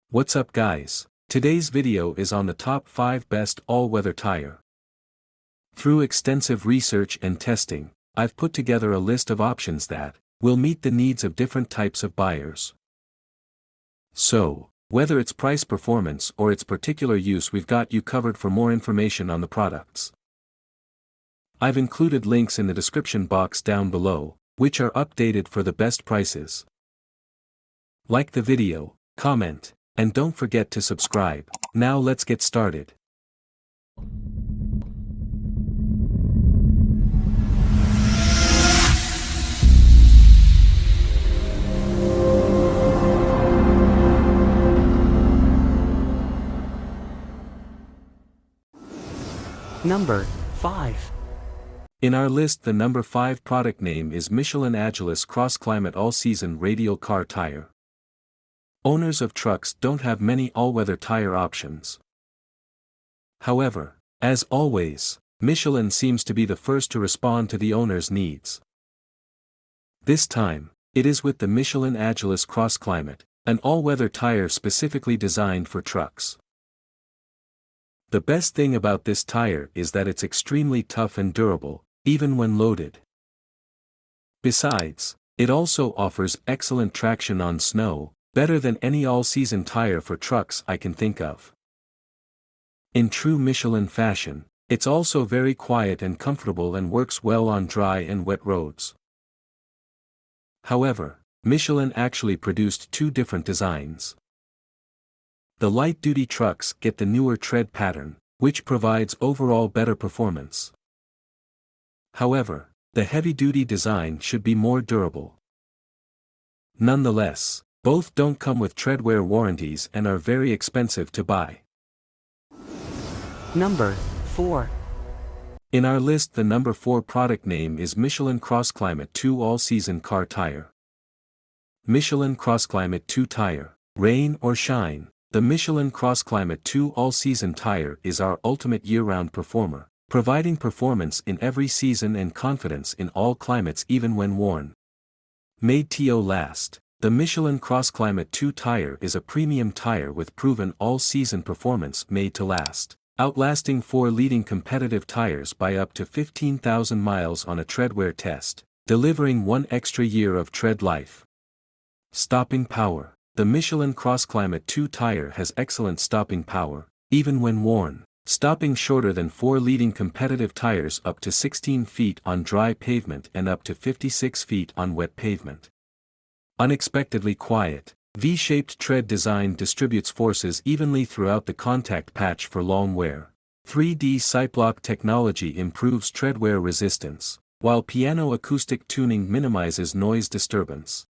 What's up guys? Today's video is on the top 5 best all-weather tire. Through extensive research and testing, I've put together a list of options that will meet the needs of different types of buyers. So, whether it's price performance or its particular use, we've got you covered. For more information on the products, I've included links in the description box down below, which are updated for the best prices. Like the video, comment, and don't forget to subscribe. Now let's get started. Number 5. In our list, the number 5 product name is Michelin Agilis CrossClimate All-Season Radial Car Tire. Owners of trucks don't have many all-weather tire options. However, as always, Michelin seems to be the first to respond to the owner's needs. This time, it is with the Michelin Agilis CrossClimate, an all-weather tire specifically designed for trucks. The best thing about this tire is that it's extremely tough and durable, even when loaded. Besides, it also offers excellent traction on snow, better than any all-season tire for trucks I can think of. In true Michelin fashion, it's also very quiet and comfortable and works well on dry and wet roads. However, Michelin actually produced 2 different designs. The light-duty trucks get the newer tread pattern, which provides overall better performance. However, the heavy-duty design should be more durable. Nonetheless, both don't come with treadwear warranties and are very expensive to buy. Number 4. In our list, the number 4 product name is Michelin CrossClimate 2 All-Season Car Tire. Michelin CrossClimate 2 Tire, rain or shine. The Michelin CrossClimate 2 All-Season Tire is our ultimate year-round performer, providing performance in every season and confidence in all climates even when worn. Made to last, the Michelin CrossClimate 2 tire is a premium tire with proven all-season performance made to last, outlasting 4 leading competitive tires by up to 15,000 miles on a treadwear test, delivering 1 extra year of tread life. Stopping power. The Michelin CrossClimate 2 tire has excellent stopping power, even when worn, stopping shorter than 4 leading competitive tires up to 16 feet on dry pavement and up to 56 feet on wet pavement. Unexpectedly quiet, V-shaped tread design distributes forces evenly throughout the contact patch for long wear. 3D Sightblock technology improves treadwear resistance, while piano acoustic tuning minimizes noise disturbance.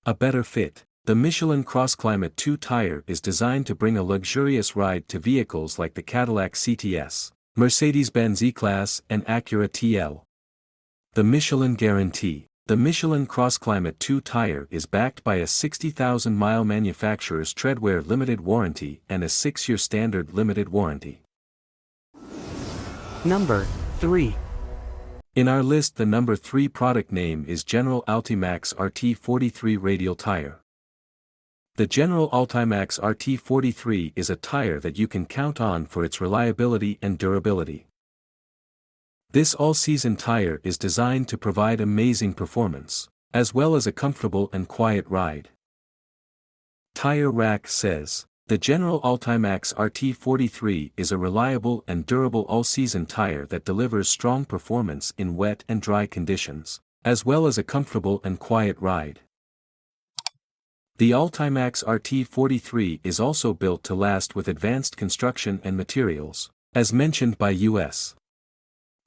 A better fit. The Michelin CrossClimate 2 tire is designed to bring a luxurious ride to vehicles like the Cadillac CTS, Mercedes-Benz E-Class and Acura TL. The Michelin Guarantee. The Michelin CrossClimate 2 tire is backed by a 60,000-mile manufacturer's treadwear limited warranty and a 6-year standard limited warranty. Number 3. In our list, the number 3 product name is General Altimax RT43 Radial Tire. The General Altimax RT43 is a tire that you can count on for its reliability and durability. This all-season tire is designed to provide amazing performance, as well as a comfortable and quiet ride. Tire Rack says, the General Altimax RT43 is a reliable and durable all-season tire that delivers strong performance in wet and dry conditions, as well as a comfortable and quiet ride. The Altimax RT43 is also built to last with advanced construction and materials, as mentioned by U.S.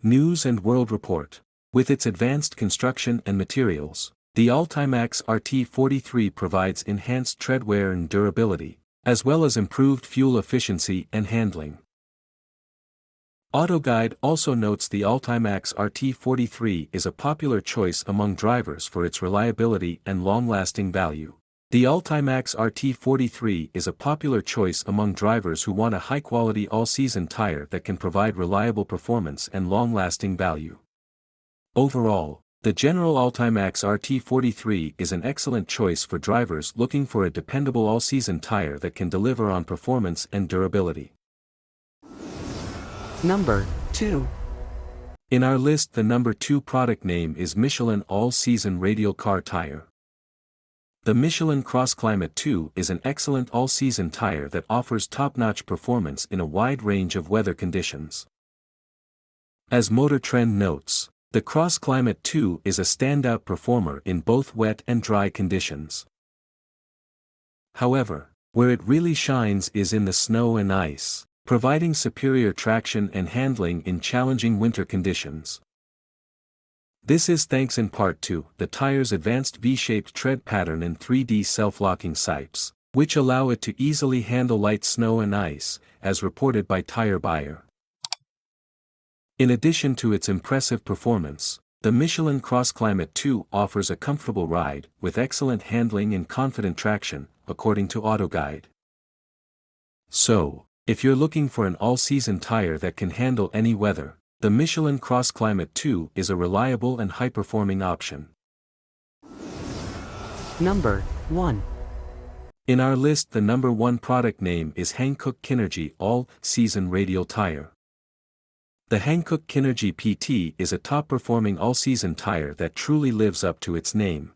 News and World Report. With its advanced construction and materials, the Altimax RT43 provides enhanced treadwear and durability, as well as improved fuel efficiency and handling. AutoGuide also notes the Altimax RT43 is a popular choice among drivers for its reliability and long-lasting value. The Altimax RT43 is a popular choice among drivers who want a high-quality all-season tire that can provide reliable performance and long-lasting value. Overall, The General Altimax RT43 is an excellent choice for drivers looking for a dependable all-season tire that can deliver on performance and durability. Number 2. In our list, the number 2 product name is Michelin All-Season Radial Car Tire. The Michelin CrossClimate 2 is an excellent all-season tire that offers top-notch performance in a wide range of weather conditions. As Motor Trend notes, the CrossClimate 2 is a standout performer in both wet and dry conditions. However, where it really shines is in the snow and ice, providing superior traction and handling in challenging winter conditions. This is thanks in part to the tire's advanced V-shaped tread pattern and 3D self-locking sights, which allow it to easily handle light snow and ice, as reported by Tire Buyer. In addition to its impressive performance, the Michelin CrossClimate 2 offers a comfortable ride, with excellent handling and confident traction, according to AutoGuide. So, if you're looking for an all-season tire that can handle any weather, the Michelin CrossClimate 2 is a reliable and high-performing option. Number 1. In our list, the number 1 product name is Hankook Kinergy All-Season Radial Tire. The Hankook Kinergy PT is a top-performing all-season tire that truly lives up to its name.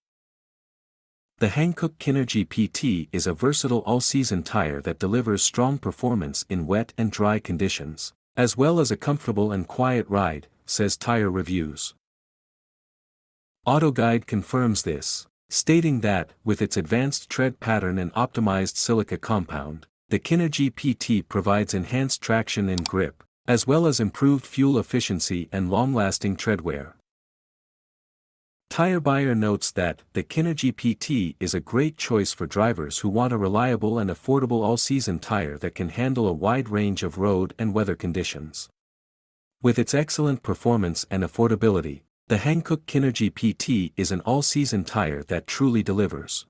The Hankook Kinergy PT is a versatile all-season tire that delivers strong performance in wet and dry conditions, as well as a comfortable and quiet ride, says Tire Reviews. AutoGuide confirms this, stating that, with its advanced tread pattern and optimized silica compound, the Kinergy PT provides enhanced traction and grip, as well as improved fuel efficiency and long-lasting tread wear. Tire Buyer notes that the Kinergy PT is a great choice for drivers who want a reliable and affordable all-season tire that can handle a wide range of road and weather conditions. With its excellent performance and affordability, the Hankook Kinergy PT is an all-season tire that truly delivers.